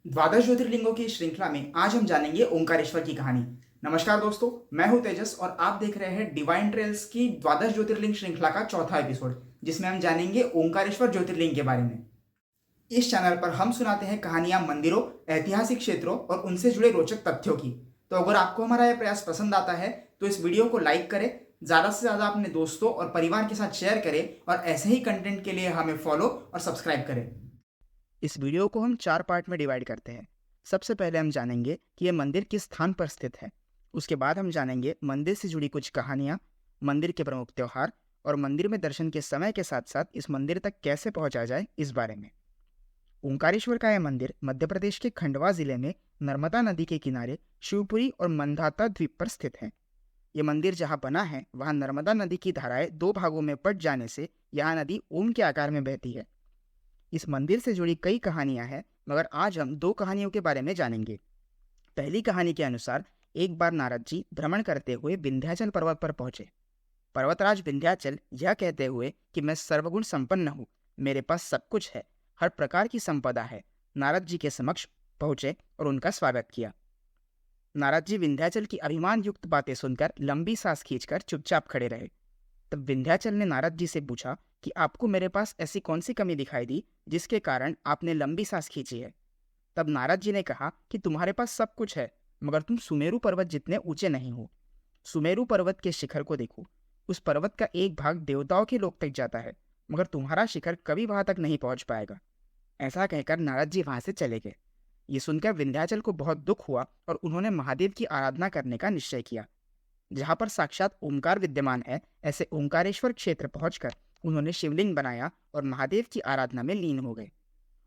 द्वादश ज्योतिर्लिंगों की श्रृंखला में आज हम जानेंगे ओंकारेश्वर की कहानी। नमस्कार दोस्तों, मैं हूं तेजस और आप देख रहे हैं डिवाइन ट्रेल्स की द्वादश ज्योतिर्लिंग श्रृंखला का चौथा एपिसोड, जिसमें हम जानेंगे ओंकारेश्वर ज्योतिर्लिंग के बारे में। इस चैनल पर हम सुनाते हैं कहानियां मंदिरों, ऐतिहासिक क्षेत्रों और उनसे जुड़े रोचक तथ्यों की। तो अगर आपको हमारा यह प्रयास पसंद आता है तो इस वीडियो को लाइक करें, ज़्यादा से ज़्यादा अपने दोस्तों और परिवार के साथ शेयर करें और ऐसे ही कंटेंट के लिए हमें फॉलो और सब्सक्राइब करें। इस वीडियो को हम 4 पार्ट में डिवाइड करते हैं। सबसे पहले हम जानेंगे कि यह मंदिर किस स्थान पर स्थित है। उसके बाद हम जानेंगे मंदिर से जुड़ी कुछ कहानियाँ, मंदिर के प्रमुख त्योहार और मंदिर में दर्शन के समय के साथ साथ इस मंदिर तक कैसे पहुंचा जाए इस बारे में। ओंकारेश्वर का यह मंदिर मध्य प्रदेश के खंडवा जिले में नर्मदा नदी के किनारे शिवपुरी और मंदाता द्वीप पर स्थित है। ये मंदिर जहाँ बना है वहाँ नर्मदा नदी की धाराएं 2 भागों में बट जाने से यहाँ नदी ओम के आकार में बहती है। इस मंदिर से जुड़ी कई कहानियां हैं, मगर आज हम 2 कहानियों के बारे में जानेंगे। पहली कहानी के अनुसार एक बार नारद जी भ्रमण करते हुए विंध्याचल पर्वत पर पहुंचे। पर्वतराज विंध्याचल यह कहते हुए कि मैं सर्वगुण संपन्न हूँ, मेरे पास सब कुछ है, हर प्रकार की संपदा है, नारद जी के समक्ष पहुंचे और उनका स्वागत किया। नारद जी विंध्याचल की अभिमान युक्त बातें सुनकर लंबी सांस खींचकर चुपचाप खड़े रहे। तब विंध्याचल ने नारद जी से पूछा कि आपको मेरे पास ऐसी कौन सी कमी दिखाई दी जिसके कारण आपने लंबी सांस खींची है। तब नारद जी ने कहा कि तुम्हारे पास सब कुछ है, मगर तुम सुमेरु पर्वत जितने ऊंचे नहीं हो। सुमेरु पर्वत के शिखर को देखो, उस पर्वत का एक भाग देवताओं के लोक तक जाता है, मगर तुम्हारा शिखर कभी वहां तक नहीं पहुंच पाएगा। ऐसा कहकर नारद जी वहां से चले गए। ये सुनकर विंध्याचल को बहुत दुख हुआ और उन्होंने महादेव की आराधना करने का निश्चय किया। जहाँ पर साक्षात ओंकार विद्यमान है, ऐसे ओंकारेश्वर क्षेत्र पहुंचकर उन्होंने शिवलिंग बनाया और महादेव की आराधना में लीन हो गए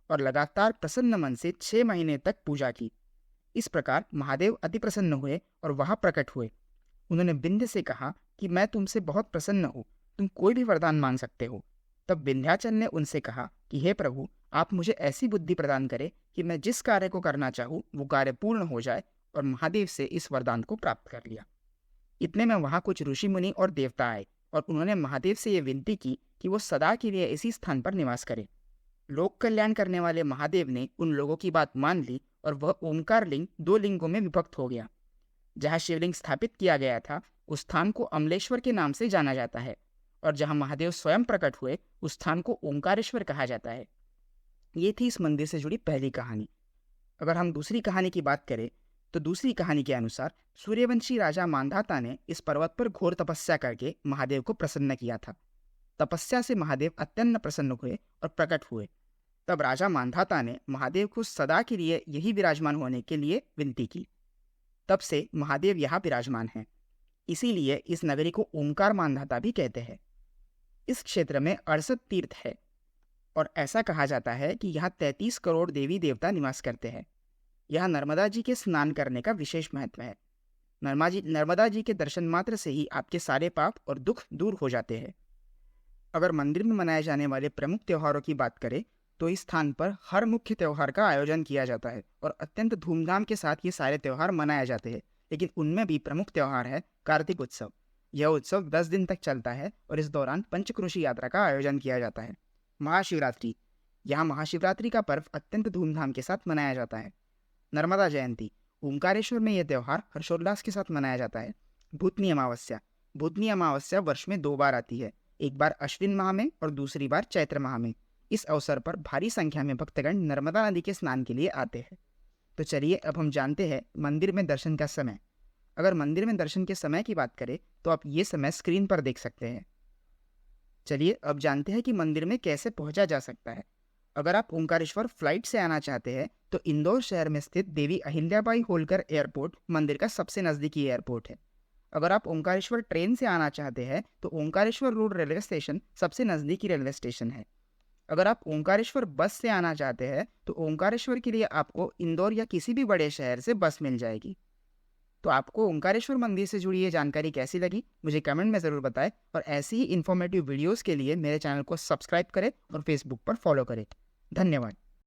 और लगातार प्रसन्न मन से 6 महीने तक पूजा की। इस प्रकार महादेव अति प्रसन्न हुए और वहां प्रकट हुए। उन्होंने विंध्य से कहा कि मैं तुमसे बहुत प्रसन्न हूँ, तुम कोई भी वरदान मांग सकते हो। तब विंध्याचल ने उनसे कहा कि हे प्रभु, आप मुझे ऐसी बुद्धि प्रदान करें कि मैं जिस कार्य को करना चाहूँ वो कार्य पूर्ण हो जाए, और महादेव से इस वरदान को प्राप्त कर लिया। इतने में वहां कुछ ऋषि मुनि और देवता आए और उन्होंने महादेव से यह विनती की कि वो सदा के लिए इसी स्थान पर निवास करें। लोक कल्याण करने वाले महादेव ने उन लोगों की बात मान ली और वह ओंकार लिंग 2 लिंगों में विभक्त हो गया। जहाँ शिवलिंग स्थापित किया गया था उस स्थान को अमलेश्वर के नाम से जाना जाता है, और जहाँ महादेव स्वयं प्रकट हुए उस स्थान को ओंकारेश्वर कहा जाता है। ये थी इस मंदिर से जुड़ी पहली कहानी। अगर हम दूसरी कहानी की बात करें तो दूसरी कहानी के अनुसार सूर्यवंशी राजा मांधाता ने इस पर्वत पर घोर तपस्या करके महादेव को प्रसन्न किया था। तपस्या से महादेव अत्यंत प्रसन्न हुए और प्रकट हुए। तब राजा मांधाता ने महादेव को सदा के लिए यही विराजमान होने के लिए विनती की। तब से महादेव यहाँ विराजमान हैं। इसीलिए इस नगरी को ओंकार मांधाता भी कहते हैं। इस क्षेत्र में 68 तीर्थ है और ऐसा कहा जाता है कि यहाँ 33 करोड़ देवी देवता निवास करते हैं। यहाँ नर्मदा जी के स्नान करने का विशेष महत्व है। नर्मदा जी के दर्शन मात्र से ही आपके सारे पाप और दुख दूर हो जाते हैं। अगर मंदिर में मनाए जाने वाले प्रमुख त्योहारों की बात करें तो इस स्थान पर हर मुख्य त्योहार का आयोजन किया जाता है और अत्यंत धूमधाम के साथ ये सारे त्योहार मनाए जाते हैं। लेकिन उनमें भी प्रमुख त्योहार है कार्तिक उत्सव। यह उत्सव 10 दिन तक चलता है और इस दौरान पंचक्रोशी यात्रा का आयोजन किया जाता है। महाशिवरात्रि, यहाँ महाशिवरात्रि का पर्व अत्यंत धूमधाम के साथ मनाया जाता है। नर्मदा जयंती, ओंकारेश्वर में यह त्यौहार हर्षोल्लास के साथ मनाया जाता है। भूतनी अमावस्या, भूतनी अमावस्या वर्ष में 2 बार आती है, एक बार अश्विन माह में और दूसरी बार चैत्र माह में। इस अवसर पर भारी संख्या में भक्तगण नर्मदा नदी के स्नान के लिए आते हैं। तो चलिए अब हम जानते हैं मंदिर में दर्शन का समय। अगर मंदिर में दर्शन के समय की बात करें तो आप ये समय स्क्रीन पर देख सकते हैं। चलिए अब जानते हैं कि मंदिर में कैसे पहुंचा जा सकता है। अगर आप ओंकारेश्वर फ्लाइट से आना चाहते हैं तो इंदौर शहर में स्थित देवी अहिल्याबाई होलकर एयरपोर्ट मंदिर का सबसे नज़दीकी एयरपोर्ट है। अगर आप ओंकारेश्वर ट्रेन से आना चाहते हैं तो ओंकारेश्वर रोड रेलवे स्टेशन सबसे नज़दीकी रेलवे स्टेशन है। अगर आप ओंकारेश्वर बस से आना चाहते हैं तो ओंकारेश्वर के लिए आपको इंदौर या किसी भी बड़े शहर से बस मिल जाएगी। तो आपको ओंकारेश्वर मंदिर से जुड़ी ये जानकारी कैसी लगी मुझे कमेंट में ज़रूर बताएं, और ऐसी ही इन्फॉर्मेटिव वीडियोज़ के लिए मेरे चैनल को सब्सक्राइब करें और फेसबुक पर फॉलो करें। धन्यवाद।